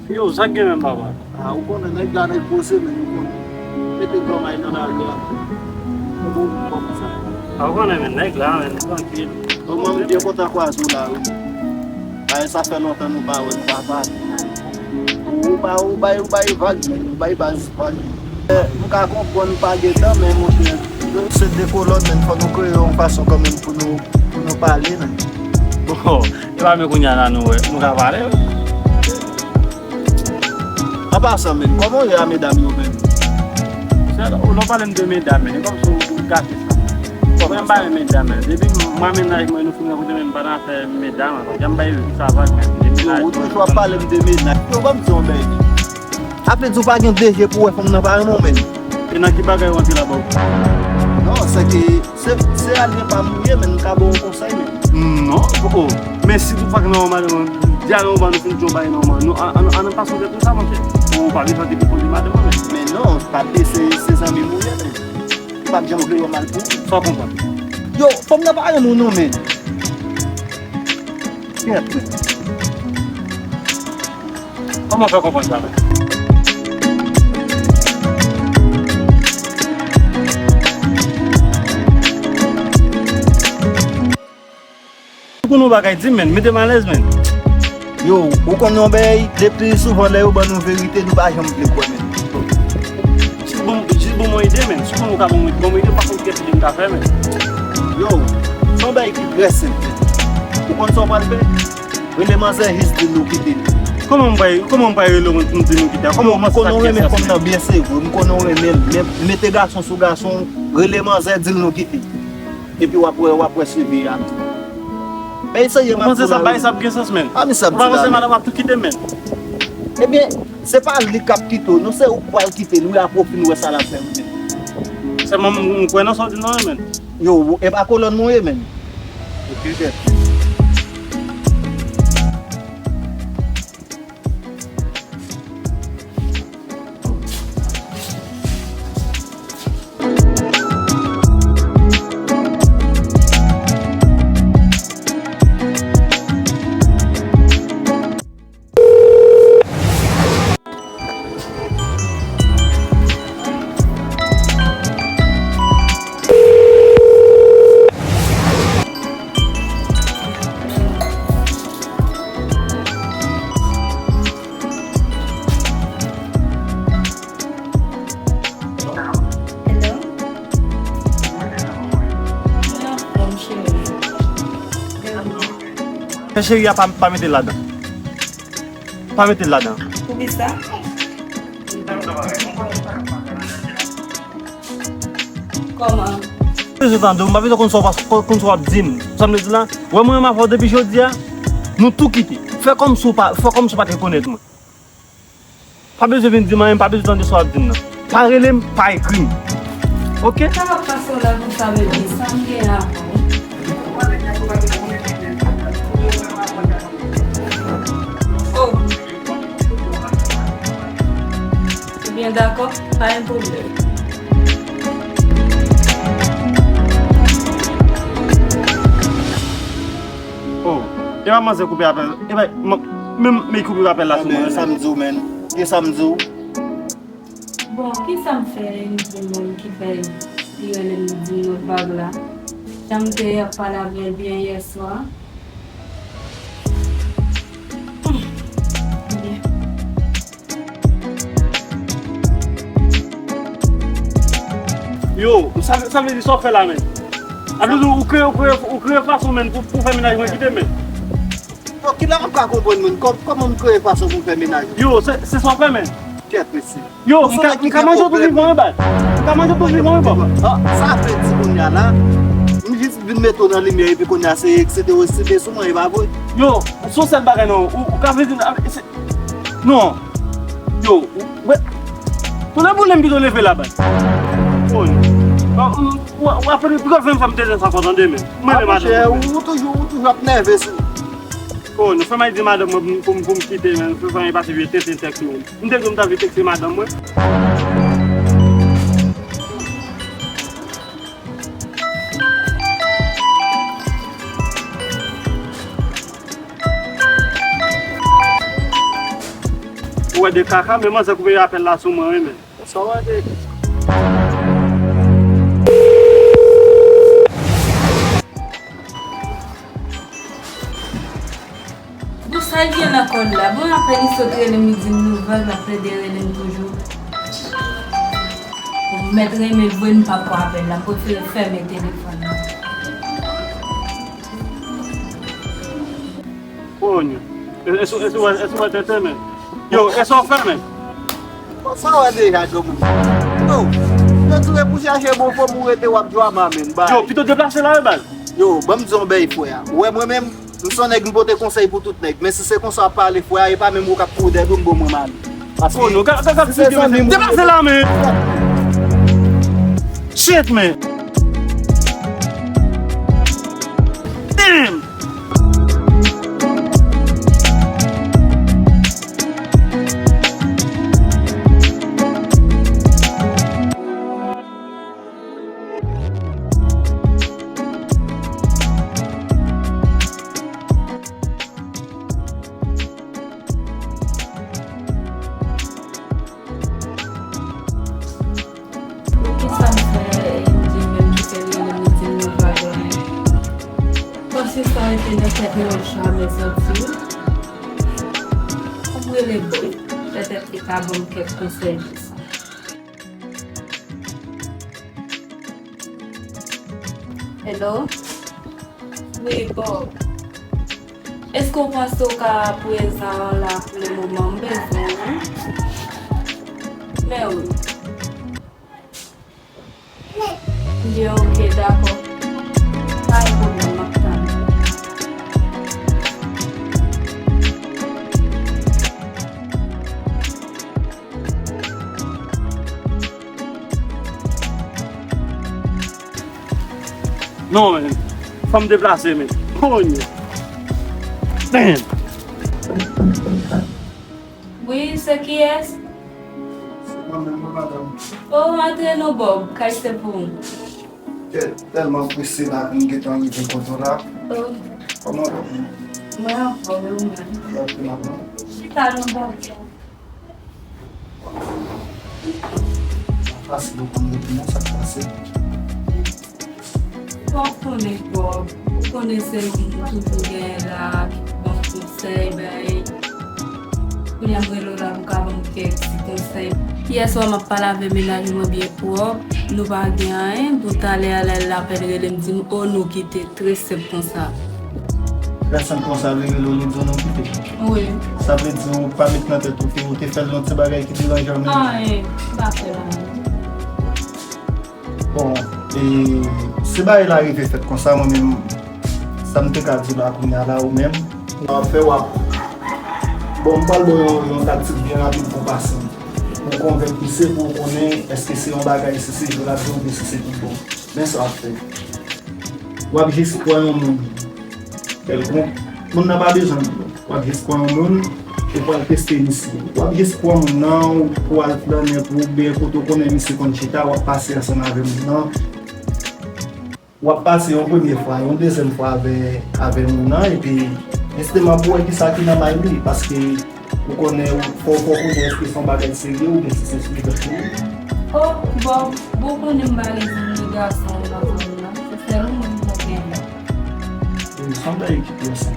Yo, sa gen men baba. Ou konen nèk la nèk pose men, ou konen. Mete gomay nan al de. Ou bon sa. Ako na men, nèk la men, tranquille. Ou mwen di kontan kwa sou la ou. Ay sa fè lontan nou ba wè papa. Ou bay vag, ou bay baz vag. Mwen ka kompon pa getan men mwen. Se dekolon men fò nou kre yon fason kon men pou nou pale nan. Bon, e ba me kounya nan nou ka pale yo. A pa sa men, koman yon a medam yo men? Ou non pale de medam men, e kom sou gati sa. Mwen ba medam men, debi mwen menaj mwen nou finga koute men banan fe medam an, jan bay sa vak men. Ou tou chwa pale de medam, yo kom son men. Ape tou pa gen deje pou wè fom nan pare moun men. E nan ki bagay wanti la bou? Non, se alyen pa mouye men, ka bon konsay men. Non, poko. Men si tou fak normal yon, diyan nou ban nou fin jobay normal, nou an pas sou de tout sa manche. Ou pa li fati pou di madem men. Men non, pape se zami mouye men. Pa jem vle yo mal pou. Sa kontan. Yo, fom nan pare moun nou men. Yep. Koman fè konpan sa men? Pou nou bagay di men, mete malez men. Yo, ou kon yon bay, depi souvan le yo ban nou verite, nou ba jem vle kwa men. Jis bon mwen ide men, sou kon nou ka bon mwen ide, pa kon kete di mta fe men. Yo, son bay ki gresen. Ou kon son pal fe, releman zè his di nou kite. Koman mwen bay relo mwen di nou kite? Mwen konon remen kom nan BSC, mwen konon remen, mette gason sou gason, releman zè di nou kite. E pi wapwe suivi an. Ben sa yon Mwen se sa bay sap gen sens men. A mi sap di Mwen se la. madame ap tou kite men. Ebyen, se pa li kap kito, nou se ou kwa l kite, nou la profi nou e sa la fè men. Se mwen kwen nan sot di nan men. Yo, e pa kolon nou e men. Ok. Se chéri a pa mette la dan. Pa mette la dan. Pou ki sa? Koman? Se tan do, mba vite kon so ap zim. Sa mne di lan, wè mwen ma fò depi jodi ya, nou tou kiti. Fè kom sou pa te konet mwen. Pa beze vin di man, pa beze tan de so ap zim nan. Pa relem, pa ekrim. Ok? Sa wap fason la pou sa ve di, sa mge a pou. Oh! Tu bien d'accord? Pas un problème. Oh, e ba man se koupe apel. E ba, me koupe apel la sou mwen. Samzou men, ki samzou. Bon, ki sa m fè moun ki fè yon di nou bag la? Jam te pala bien hier soir. Bien. Yo, sa vle di so fè la men. Ape ou kreye fason men pou fè menaj mwen kite men. Yo, ki la an ka kompon moun, koman m kreye fason pou fè menaj? Yo, se so fè men. Ki apresi. Yo, mka manjou tou vivon e bat. Mka manjou tou vivon e bat. Sa apre di kon ya la, m jis vin meto nan limye epi kon ya se eksede souman e baboy. Yo, sou sel bagay nou, ou ka vle di... Non. Yo, wè... Tou ne pou lem bidon le fè la bat. Ou apre, pou ka fè m fèm te den sa kontande men. Mwen le madame. Ou toujou ap neve se. Nou fè may di madame mwen pou m kite men, fè may pati vye te tek nou. Mwen te gom ta vye tek se madame mwen. Ouais, de caca, mais moi, ça pouvait appeler la somme, mais. Ça va de. Bon, ça vient encore là. Bon, après, il sauterait le midi nouvelle, après, derrière les toujours. Pour mettre mes bonnes papa appel là, pour faire mes téléphones. Oh, eso va te temer. Yo, eso ferme. Ça va déjà comme. Non. Tu es pour chercher mon femme pour être wap joie même. Yo, plutôt déplacer là, ben. Yo, bon me dire ben frère. Ouais moi-même, nous sommes nèg nous conseil pour tout nèg, mais si c'est comme ça parler frère, et pas même au cap pour des bon bon mal. Parce que Oh, non, déplacer là, mais. Shit, man. Damn. Se sa ete ne ket nou chanme sorti. Ou ele bon. Peut-être que ta bon kek conseil de ça. Hello? Oui, bon. Est-ce qu'on pense au cas présent là pour le moment besoin? Mais oui. Bien, ok, d'accord. Pas de problème, Martin. Non, man. Faut me déplacer, man. Oh, yeah. Damn. Oui, c'est qui est? Oh, entrez nos Bob, qu'est-ce que c'est pour nous? Tellement pressé là, nous qui t'en arrivé contre là. Oh, Comment moi, on va où, Je t'ai nos Bob. passe beaucoup de temps, ça passe. Vous connaissez Bob, vous connaissez tout le là, bon conseil, ben. Vous y avez là, vous avez un petit conseil. Hier soir, je parlé avec ménage bien propre. Nous pas rien. Pour aller à l'appel, elle me dit oh nous quitter très simple comme ça. Personne comme ça avec le nous quitter. Oui. Ça veut dire pas mettre dans tête tout fait, ou te faire l'autre bagage qui dérange jamais. Ah, pas faire. Bon, et c'est pas il arrivé fait comme ça moi-même. Ça me fait qu'à dire là qu'on est là ou même. On fait wap. Bon, on parle d'une tactique bien rapide pour passer. Pour convaincre c'est pour connaître est-ce que c'est un bagage si c'est de la vie ou si c'est tout bon. Mais ça fait. Wap juste quoi un monde. Quelqu'un, on n'a pas besoin. Wap juste quoi un monde et pour tester ici. Wap juste quoi un nom pour aller planer pour bien pour tout connaître ici quand chita wap passer ensemble avec moi. Wap passer une première fois, une deuxième fois avec moi et puis c'est ma boîte qui s'active dans ma vie parce que vous connaissez, faut connaître que son bagage sérieux ou bien si c'est suivi de tout. Oh, bon, beaucoup de mal les garçons dans la zone là. C'est vraiment bien. Ils sont là équipés à ça.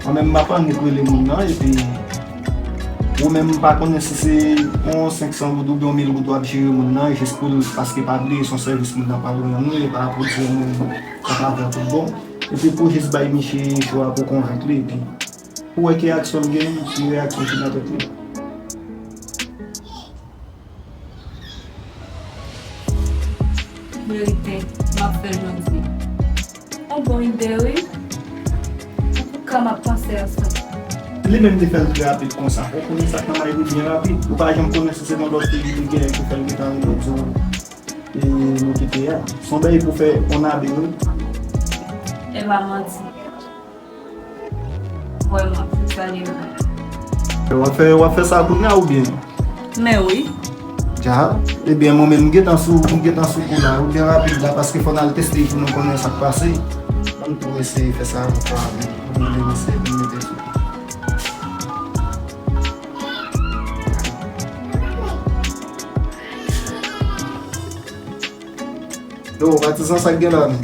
Moi-même, je ne sais pas les gens et puis ou même pas connaître si c'est 500 ou 2000 ou doit gérer mon nom juste parce que pas oublier son service mon pas nous et pas pour dire ça va tout bon. Et puis pour juste bailler Michel choix pour convaincre lui et puis pour qu'il y ait action gain, il y a action qui n'a pas été. Vérité, m'a fait janvier. Un bon idée, oui. En tout cas, m'a pensé à ça. Les mêmes de faire très rapide comme ça. On connaît ça quand même bien rapide. Ou par exemple, connaître c'est dans l'autre pays qui fait le temps de et nous quitter. Son bail pour faire on a des Elle va mentir. Vraiment, c'est ça les on va faire ça pour nous ou bien? Mais oui. Ja, eh bien moi-même je suis dans ce là, ou bien rapide là parce qu'il faut le tester pour nous connaître ça passer. On peut essayer de faire ça pour nous laisser. Yo, batisan sak gen la men.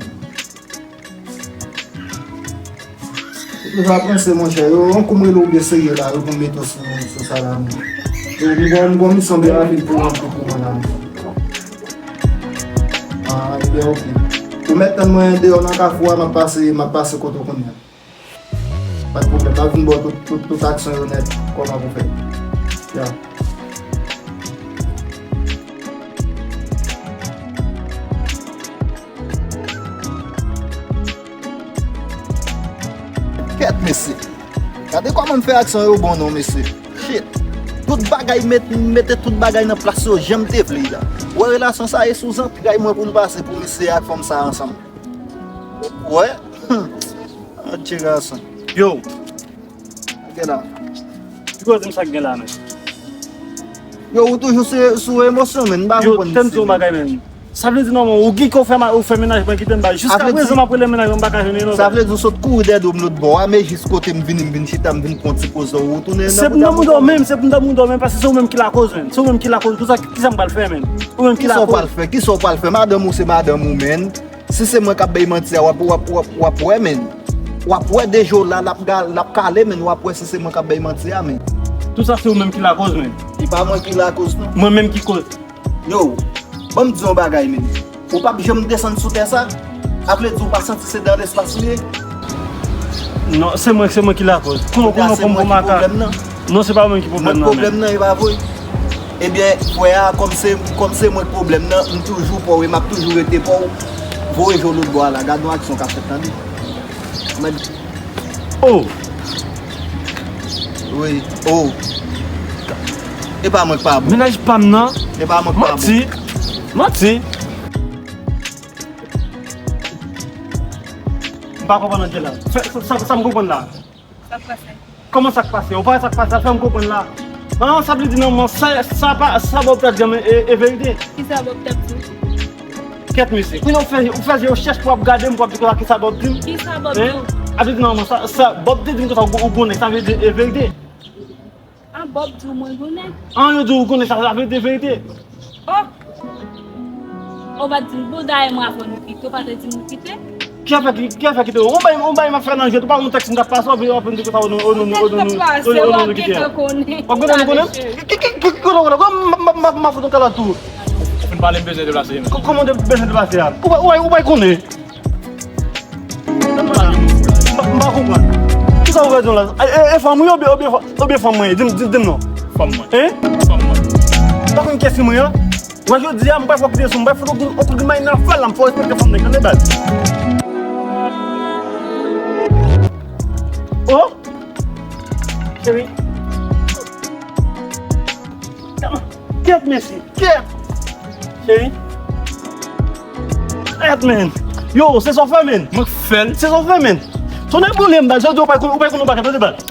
Yo va pense mon cher, yo on koumre lo be seye la, yo kon meto sou sa la men. Yo mgon mission be rapide pou man la men. Ah, e be ok. Pou metten mwen de yon an ka fwa, ma passe koto kon ya. Pas de problème, la vin bo tout action yo net, koman pou fè. Ya. Ket mesi. Gade koman fè action yo bon non mesi. Shit. Tout bagay mette tout bagay nan plas yo, j'aime te vle la. Ou relasyon sa e sou zan, pi gay mwen pou nou pase pou mesi ak fòm sa ansam. Ouais. An tira sa. Yo, Gen la. tu ko zim sak gen la men. Yo, ou toujou sou emosyon men, ba Yo, kon tem zo bagay men. Sa vle di nan man, ou gi ko fè menaj ban ki tem ba. Juska Sa vle prezon di- apre le menaj ban baka jene no. Sa vle di sot kou de do mnot bo, ame jiskote mvin chita mvin konti pozo ou toune Se pou nan moun do men, se pou nan moun do men, parce se ou menm ki la koz men. Se ou menm ki la koz, tout sa ki sa mbal fè men. Ou menm ki Ki la so koz. pal fè, ki so pal fè, madame ou se madame ou men. Si se mwen kap bay manti ya wap wè men. Wap wè dejo la lap kale men, wap wè si se mwen kap bay manti ya men. Tout sa se ou menm ki la koz men. I pa mwen ki la koz nou. Mwen menm ki koz. Yo, bon dizon bagay men. Ou pa bi jom desen sou te sa? Aple di ou pa senti se dan l'espas ou ye? Non, se mwen ki la koz. Konon Ya se pou mwen ki maka. problem nan. Non, se pa mwen ki problem Mwen nan men. problem nan e ba voy. Ebyen, fwe a, kom se mwen problem nan, m toujou pou, m ap toujou ete pou, voye jou lout bo ala, gade nou aksyon ka fet nan di. Men, Oh, oui, oh. E pa mwen pa bo. menaj pam nan. E pa mwen pa bo. Mati. Mpa kompon nan de la. Sa m kompon la. Ça passe. Koman sak pase? Ou pa sak pase, sa m kompon la. Nan, sa pli di nan man, sa ba plat jamen e veride. Qui ça va peut-être? Ket misi. Ou nou fè yo chèche pou ap gade m pou ap di ko la ki sa bob dim. Qui ça va Eh? A pli di nan man, sa bob dim ko sa ou gounen, sa vè de e veride. Un bob du moins bonnet. An yo di ou gounen, sa vè de veride. Oh! On va dire, bon, d'ailleurs, moi, faut nous quitter. On va te dire nous quitter. Ki a fè ki te ou? On bay ma fè nan jè, tou pa moun tek sin da pas, ou pen di ko sa ou nou ki te. Ou gounen nou gounen? Ki konon ma foton kala tou? Fon pale m bezè de plase yon. Comment de besoin de passer? Ou bay connaît? Mba comprendre. Qui ça va dire là? E femme ou bien femme moi? Dis non. Fom mwen. Hein? Fom mwen. Pas une question moi. Moi je dis m'pa faut que m'pa faut que de main na fala, m'fou respecter femme nèg, n'est pas? Oh? Chérie. Quiet merci. Quiet. Chérie. Quiet man. Yo, c'est son femme man. Mwen fel. C'est son frère, man. Son problème, bah, je dois pas qu'on nous batte,